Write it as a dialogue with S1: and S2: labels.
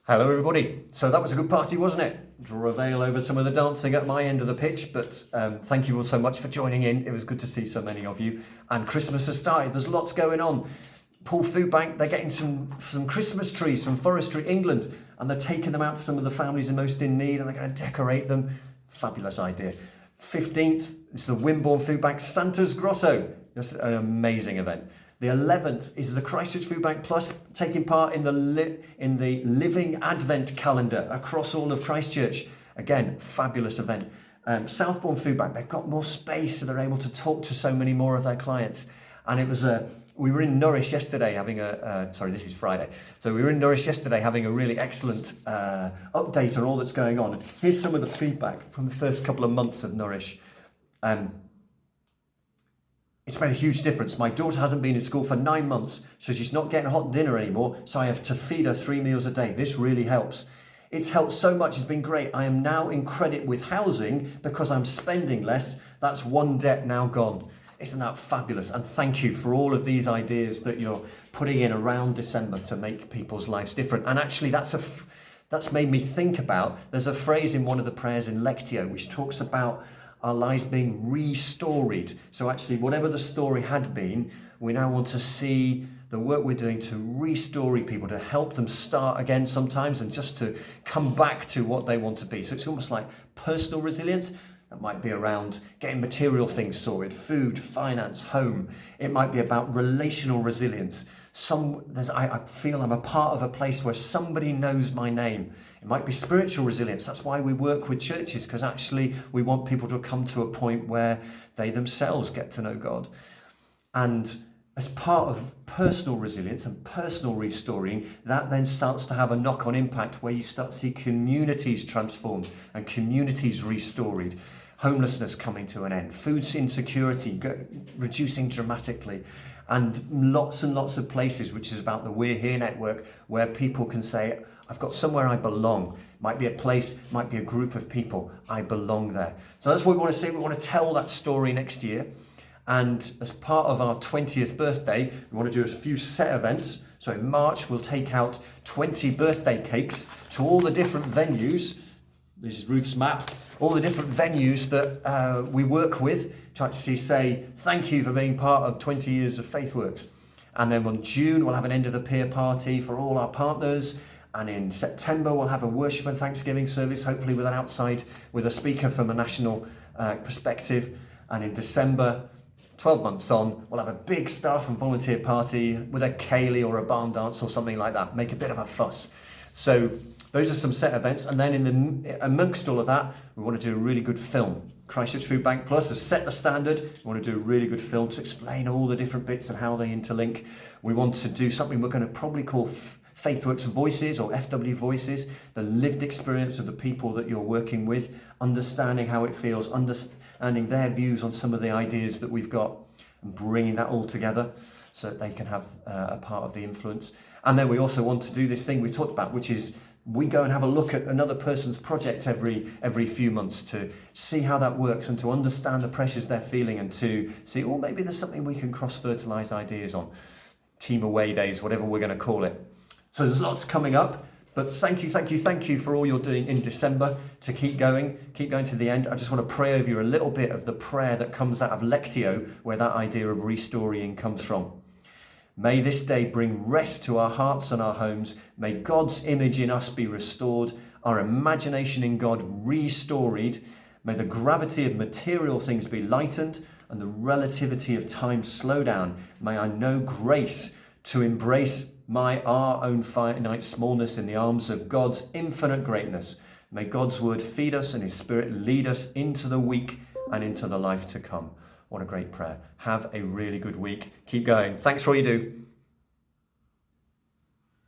S1: Hello everybody. So that was a good party, wasn't it? Draw a veil over some of the dancing at my end of the pitch, but thank you all so much for joining in. It was good to see so many of you. And Christmas has started. There's lots going on. Poole Food Bank, they're getting some Christmas trees from Forestry, England, and they're taking them out to some of the families in most in need, and they're going to decorate them. Fabulous idea. 15th is the Wimborne Food Bank Santa's Grotto. Just an amazing event. The 11th is the Christchurch Food Bank Plus taking part in the Living Advent calendar across all of Christchurch. Again, fabulous event. Southbourne Food Bank, they've got more space, so they're able to talk to so many more of their clients. And it was we were in Norwich yesterday having this is Friday. So we were in Norwich yesterday having a really excellent update on all that's going on. Here's some of the feedback from the first couple of months of Norwich. It's made a huge difference. My daughter hasn't been in school for 9 months, so she's not getting hot dinner anymore, so I have to feed her 3 meals a day. This really helps. It's helped so much, it's been great. I am now in credit with housing because I'm spending less. That's one debt now gone. Isn't that fabulous? And thank you for all of these ideas that you're putting in around December to make people's lives different. And actually that's made me think about, there's a phrase in one of the prayers in Lectio which talks about our lives being restoried. So actually, whatever the story had been, we now want to see the work we're doing to restore people, to help them start again sometimes, and just to come back to what they want to be. So it's almost like personal resilience. That might be around getting material things sorted, food, finance, home. It might be about relational resilience. I feel I'm a part of a place where somebody knows my name. It might be spiritual resilience. That's why we work with churches, because actually we want people to come to a point where they themselves get to know God. And as part of personal resilience and personal restoring, that then starts to have a knock-on impact where you start to see communities transformed and communities restored. Homelessness coming to an end, food insecurity reducing dramatically, and lots of places, which is about the We're Here network, where people can say, I've got somewhere I belong. Might be a place, might be a group of people. I belong there. So that's what we want to say. We want to tell that story next year. And as part of our 20th birthday, we want to do a few set events. So in March, we'll take out 20 birthday cakes to all the different venues. This is Ruth's map. All the different venues that we work with to actually say thank you for being part of 20 years of FaithWorks. And then in June, we'll have an end of the pier party for all our partners. And in September, we'll have a worship and thanksgiving service, hopefully with a speaker from a national perspective. And in December, 12 months on, we'll have a big staff and volunteer party with a ceilidh or a barn dance or something like that. Make a bit of a fuss. So those are some set events. And then amongst all of that, we want to do a really good film. Christchurch Food Bank Plus has set the standard. We want to do a really good film to explain all the different bits and how they interlink. We want to do something we're going to probably call FaithWorks Voices, or FW Voices, the lived experience of the people that you're working with, understanding how it feels, understanding their views on some of the ideas that we've got, and bringing that all together so that they can have a part of the influence. And then we also want to do this thing we talked about, which is we go and have a look at another person's project every few months to see how that works and to understand the pressures they're feeling and to see, oh, maybe there's something we can cross-fertilise ideas on. Team away days, whatever we're going to call it. So there's lots coming up, but thank you for all you're doing in December to keep going to the end. I just want to pray over you a little bit of the prayer that comes out of Lectio, where that idea of restoring comes from. May this day bring rest to our hearts and our homes. May God's image in us be restored, our imagination in God restored. May the gravity of material things be lightened and the relativity of time slow down. May I know grace to embrace our own finite smallness in the arms of God's infinite greatness. May God's word feed us and his spirit lead us into the week and into the life to come. What a great prayer. Have a really good week. Keep going. Thanks for all you do.